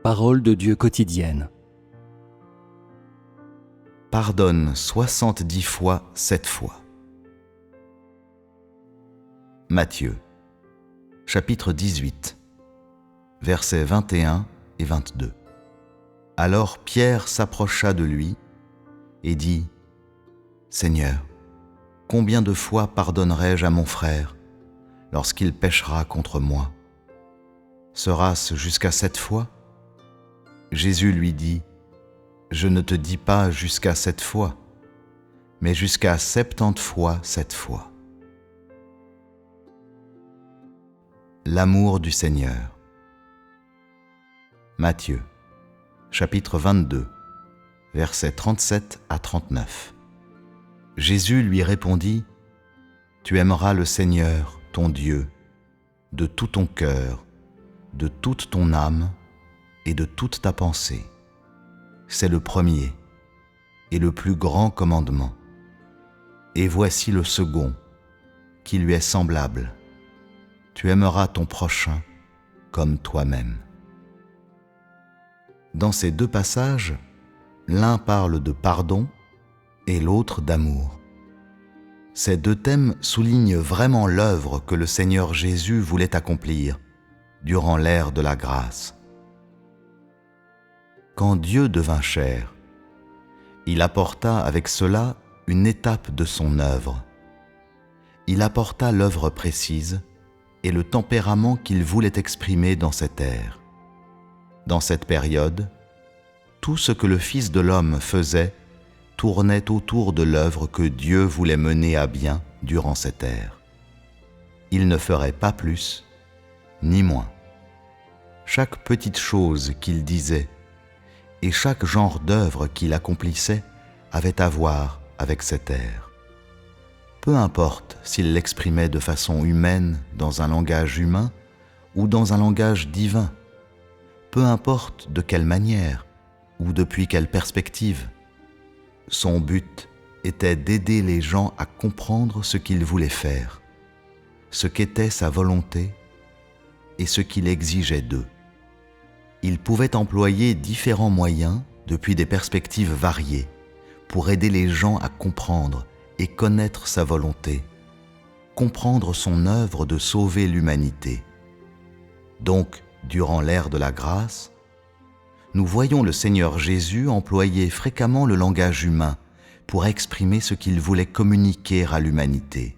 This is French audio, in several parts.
Parole de Dieu quotidienne. Pardonne 70 fois 7 fois. Matthieu, chapitre 18, versets 21 et 22. Alors Pierre s'approcha de lui et dit : « Seigneur, combien de fois pardonnerai-je à mon frère lorsqu'il péchera contre moi ? Sera-ce jusqu'à 7 fois ? » Jésus lui dit : « Je ne te dis pas jusqu'à 7 fois, mais jusqu'à 70 fois 7 fois. » L'amour du Seigneur. Matthieu, chapitre 22, versets 37 à 39. Jésus lui répondit : « Tu aimeras le Seigneur, ton Dieu, de tout ton cœur, de toute ton âme et de toute ta pensée. C'est le premier et le plus grand commandement. Et voici le second, qui lui est semblable. Tu aimeras ton prochain comme toi-même. » Dans ces deux passages, l'un parle de pardon et l'autre d'amour. Ces deux thèmes soulignent vraiment l'œuvre que le Seigneur Jésus voulait accomplir durant l'ère de la grâce. Quand Dieu devint chair, il apporta avec cela une étape de son œuvre. Il apporta l'œuvre précise et le tempérament qu'il voulait exprimer dans cette ère. Dans cette période, tout ce que le Fils de l'homme faisait tournait autour de l'œuvre que Dieu voulait mener à bien durant cette ère. Il ne ferait pas plus, ni moins. Chaque petite chose qu'il disait et chaque genre d'œuvre qu'il accomplissait avait à voir avec cette ère. Peu importe s'il l'exprimait de façon humaine dans un langage humain ou dans un langage divin, peu importe de quelle manière ou depuis quelle perspective, son but était d'aider les gens à comprendre ce qu'il voulait faire, ce qu'était sa volonté et ce qu'il exigeait d'eux. Il pouvait employer différents moyens depuis des perspectives variées pour aider les gens à comprendre et connaître sa volonté, comprendre son œuvre de sauver l'humanité. Donc, durant l'ère de la grâce, nous voyons le Seigneur Jésus employer fréquemment le langage humain pour exprimer ce qu'il voulait communiquer à l'humanité.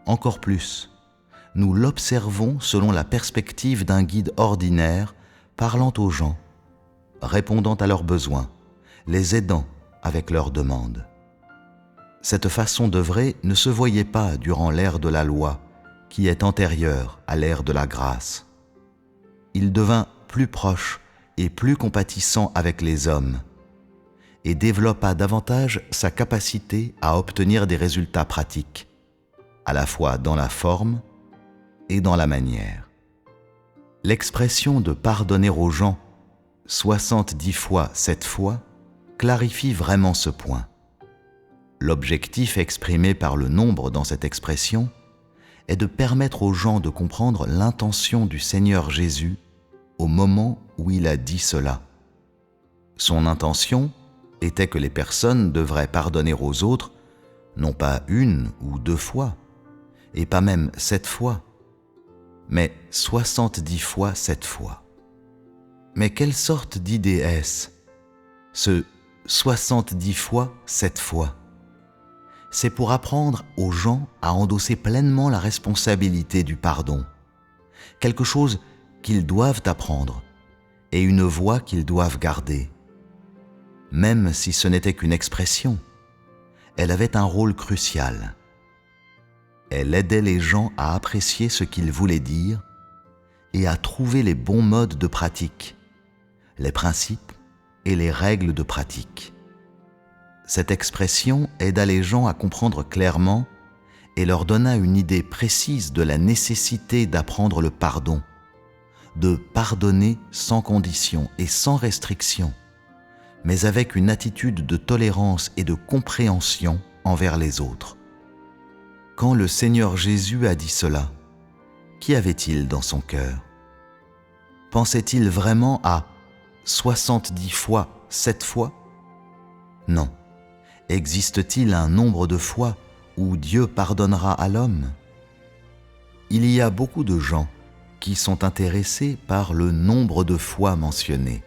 Encore plus, nous l'observons selon la perspective d'un guide ordinaire parlant aux gens, répondant à leurs besoins, les aidant avec leurs demandes. Cette façon d'œuvrer ne se voyait pas durant l'ère de la loi, qui est antérieure à l'ère de la grâce. Il devint plus proche et plus compatissant avec les hommes, et développa davantage sa capacité à obtenir des résultats pratiques, à la fois dans la forme et dans la manière. L'expression de pardonner aux gens 70 fois 7 fois clarifie vraiment ce point. L'objectif exprimé par le nombre dans cette expression est de permettre aux gens de comprendre l'intention du Seigneur Jésus au moment où il a dit cela. Son intention était que les personnes devraient pardonner aux autres non pas 1 ou 2 fois, et pas même 7 fois, mais 70 fois 7 fois. Mais quelle sorte d'idée est-ce, ce 70 fois 7 fois ? C'est pour apprendre aux gens à endosser pleinement la responsabilité du pardon, quelque chose qu'ils doivent apprendre et une voie qu'ils doivent garder. Même si ce n'était qu'une expression, elle avait un rôle crucial. Elle aidait les gens à apprécier ce qu'il voulait dire et à trouver les bons modes de pratique, les principes et les règles de pratique. Cette expression aida les gens à comprendre clairement et leur donna une idée précise de la nécessité d'apprendre le pardon, de pardonner sans condition et sans restriction, mais avec une attitude de tolérance et de compréhension envers les autres. Quand le Seigneur Jésus a dit cela, qu'y avait-il dans son cœur ? Pensait-il vraiment à 70 fois, 7 fois? Non. Existe-t-il un nombre de fois où Dieu pardonnera à l'homme? Il y a beaucoup de gens qui sont intéressés par le nombre de fois mentionné,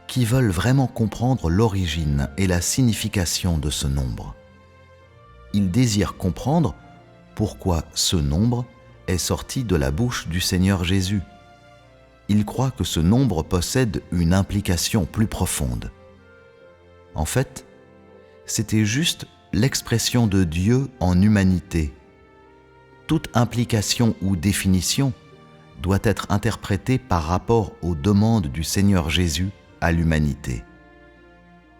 qui veulent vraiment comprendre l'origine et la signification de ce nombre. Ils désirent comprendre pourquoi ce nombre est sorti de la bouche du Seigneur Jésus. Ils croient que ce nombre possède une implication plus profonde. En fait, c'était juste l'expression de Dieu en humanité. Toute implication ou définition doit être interprétée par rapport aux demandes du Seigneur Jésus à l'humanité.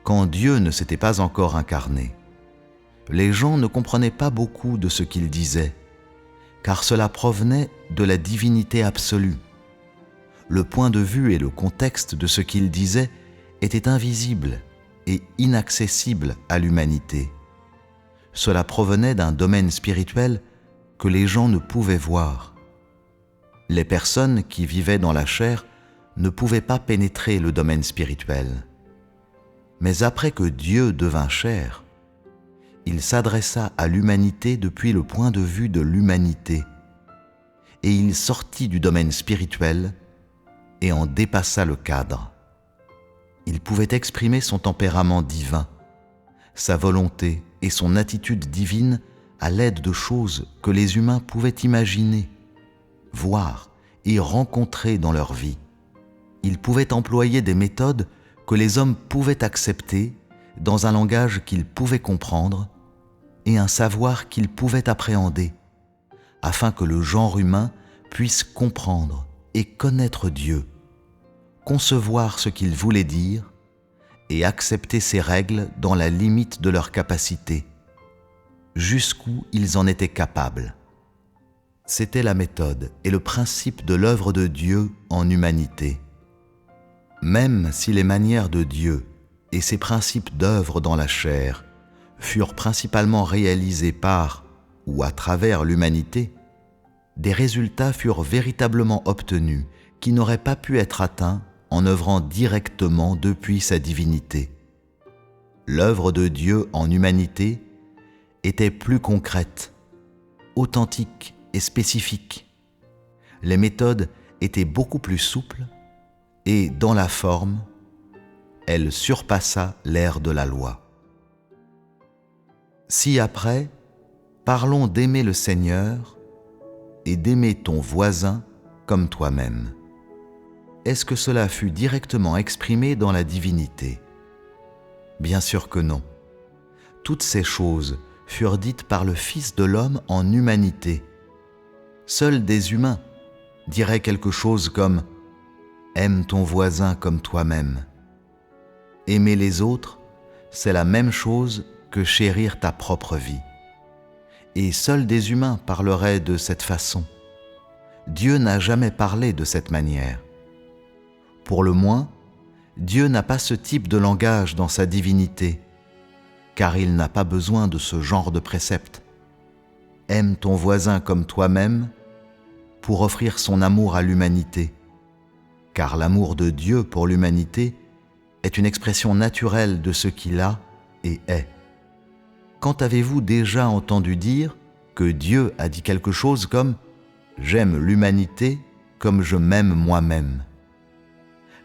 Quand Dieu ne s'était pas encore incarné, les gens ne comprenaient pas beaucoup de ce qu'il disait, car cela provenait de la divinité absolue. Le point de vue et le contexte de ce qu'il disait étaient invisibles et inaccessibles à l'humanité. Cela provenait d'un domaine spirituel que les gens ne pouvaient voir. Les personnes qui vivaient dans la chair ne pouvaient pas pénétrer le domaine spirituel. Mais après que Dieu devint chair, il s'adressa à l'humanité depuis le point de vue de l'humanité, et il sortit du domaine spirituel et en dépassa le cadre. Il pouvait exprimer son tempérament divin, sa volonté et son attitude divine à l'aide de choses que les humains pouvaient imaginer, voir et rencontrer dans leur vie. Il pouvait employer des méthodes que les hommes pouvaient accepter dans un langage qu'ils pouvaient comprendre et un savoir qu'ils pouvaient appréhender, afin que le genre humain puisse comprendre et connaître Dieu, concevoir ce qu'il voulait dire et accepter ses règles dans la limite de leur capacité, jusqu'où ils en étaient capables. C'était la méthode et le principe de l'œuvre de Dieu en humanité. Même si les manières de Dieu et ses principes d'œuvre dans la chair furent principalement réalisés par ou à travers l'humanité, des résultats furent véritablement obtenus qui n'auraient pas pu être atteints en œuvrant directement depuis sa divinité. L'œuvre de Dieu en humanité était plus concrète, authentique et spécifique. Les méthodes étaient beaucoup plus souples et, dans la forme, elle surpassa l'ère de la loi. Ci-après, parlons d'aimer le Seigneur et d'aimer ton voisin comme toi-même. Est-ce que cela fut directement exprimé dans la divinité? Bien sûr que non. Toutes ces choses furent dites par le Fils de l'homme en humanité. Seuls des humains diraient quelque chose comme « Aime ton voisin comme toi-même ». Aimer les autres, c'est la même chose que chérir ta propre vie. Et seuls des humains parleraient de cette façon. Dieu n'a jamais parlé de cette manière. Pour le moins, Dieu n'a pas ce type de langage dans sa divinité, car il n'a pas besoin de ce genre de précepte. Aime ton voisin comme toi-même pour offrir son amour à l'humanité, car l'amour de Dieu pour l'humanité est une expression naturelle de ce qu'il a et est. Quand avez-vous déjà entendu dire que Dieu a dit quelque chose comme « J'aime l'humanité comme je m'aime moi-même » ?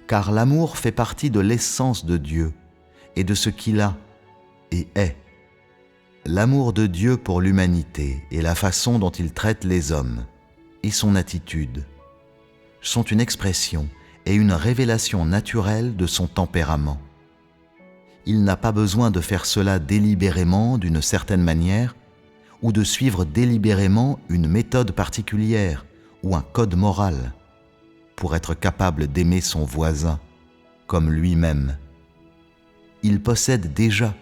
Car l'amour fait partie de l'essence de Dieu et de ce qu'il a et est. L'amour de Dieu pour l'humanité et la façon dont il traite les hommes et son attitude sont une expression et une révélation naturelle de son tempérament. Il n'a pas besoin de faire cela délibérément d'une certaine manière ou de suivre délibérément une méthode particulière ou un code moral pour être capable d'aimer son voisin comme lui-même. Il possède déjà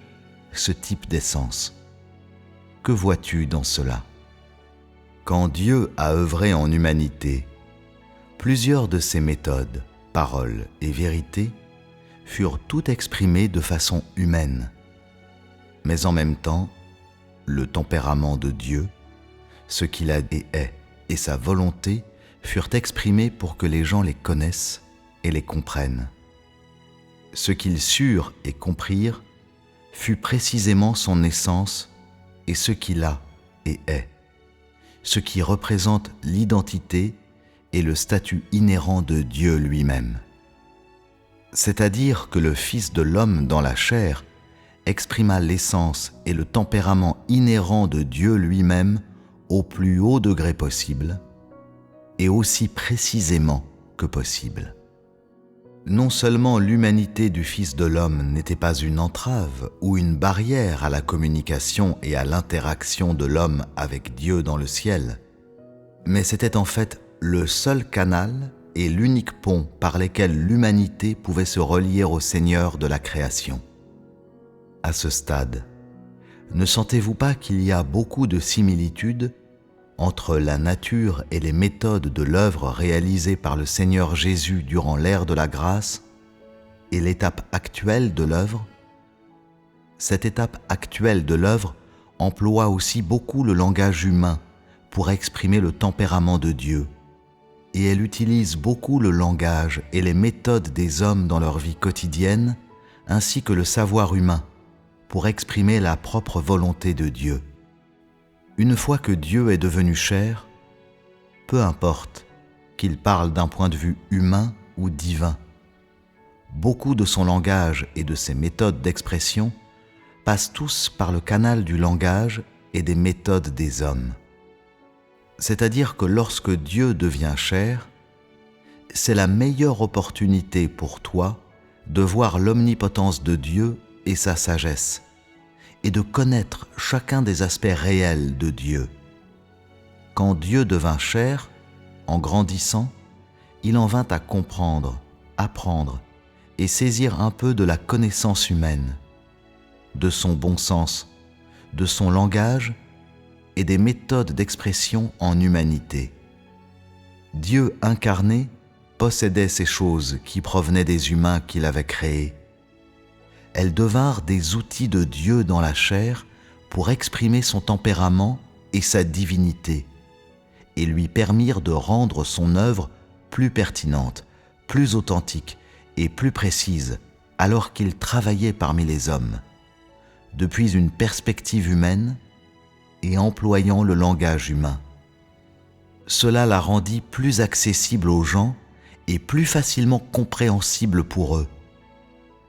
ce type d'essence. Que vois-tu dans cela? Quand Dieu a œuvré en humanité, plusieurs de ses méthodes, paroles et vérités furent toutes exprimées de façon humaine. Mais en même temps, le tempérament de Dieu, ce qu'il a et est, et sa volonté furent exprimés pour que les gens les connaissent et les comprennent. Ce qu'ils surent et comprirent fut précisément son essence et ce qu'il a et est, ce qui représente l'identité et le statut inhérent de Dieu lui-même. C'est-à-dire que le Fils de l'homme dans la chair exprima l'essence et le tempérament inhérent de Dieu lui-même au plus haut degré possible et aussi précisément que possible. Non seulement l'humanité du Fils de l'homme n'était pas une entrave ou une barrière à la communication et à l'interaction de l'homme avec Dieu dans le ciel, mais c'était en fait le seul canal et l'unique pont par lesquels l'humanité pouvait se relier au Seigneur de la création. À ce stade, ne sentez-vous pas qu'il y a beaucoup de similitudes entre la nature et les méthodes de l'œuvre réalisée par le Seigneur Jésus durant l'ère de la grâce et l'étape actuelle de l'œuvre? Cette étape actuelle de l'œuvre emploie aussi beaucoup le langage humain pour exprimer le tempérament de Dieu, et elle utilise beaucoup le langage et les méthodes des hommes dans leur vie quotidienne, ainsi que le savoir humain, pour exprimer la propre volonté de Dieu. Une fois que Dieu est devenu chair, peu importe qu'il parle d'un point de vue humain ou divin, beaucoup de son langage et de ses méthodes d'expression passent tous par le canal du langage et des méthodes des hommes. C'est-à-dire que lorsque Dieu devient chair, c'est la meilleure opportunité pour toi de voir l'omnipotence de Dieu et sa sagesse, et de connaître chacun des aspects réels de Dieu. Quand Dieu devint chair, en grandissant, il en vint à comprendre, apprendre et saisir un peu de la connaissance humaine, de son bon sens, de son langage et des méthodes d'expression en humanité. Dieu incarné possédait ces choses qui provenaient des humains qu'il avait créés. Elles devinrent des outils de Dieu dans la chair pour exprimer son tempérament et sa divinité, et lui permirent de rendre son œuvre plus pertinente, plus authentique et plus précise alors qu'il travaillait parmi les hommes, depuis une perspective humaine et employant le langage humain. Cela la rendit plus accessible aux gens et plus facilement compréhensible pour eux,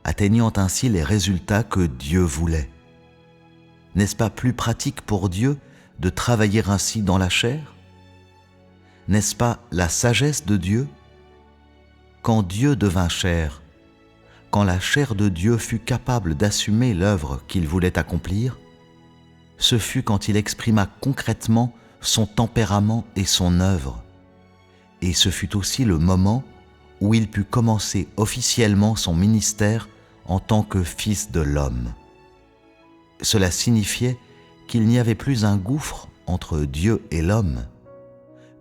atteignant ainsi les résultats que Dieu voulait. N'est-ce pas plus pratique pour Dieu de travailler ainsi dans la chair? N'est-ce pas la sagesse de Dieu? Quand Dieu devint chair, quand la chair de Dieu fut capable d'assumer l'œuvre qu'il voulait accomplir, ce fut quand il exprima concrètement son tempérament et son œuvre, et ce fut aussi le moment où il put commencer officiellement son ministère en tant que Fils de l'homme. Cela signifiait qu'il n'y avait plus un gouffre entre Dieu et l'homme,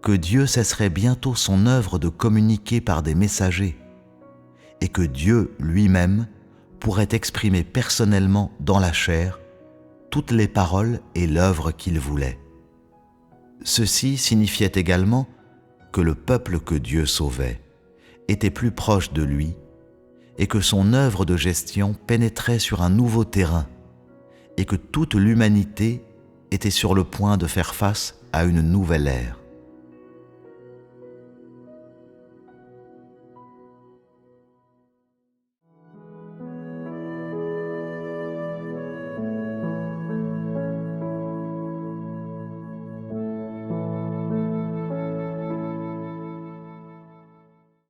que Dieu cesserait bientôt son œuvre de communiquer par des messagers, et que Dieu lui-même pourrait exprimer personnellement dans la chair toutes les paroles et l'œuvre qu'il voulait. Ceci signifiait également que le peuple que Dieu sauvait était plus proche de lui et que son œuvre de gestion pénétrait sur un nouveau terrain et que toute l'humanité était sur le point de faire face à une nouvelle ère.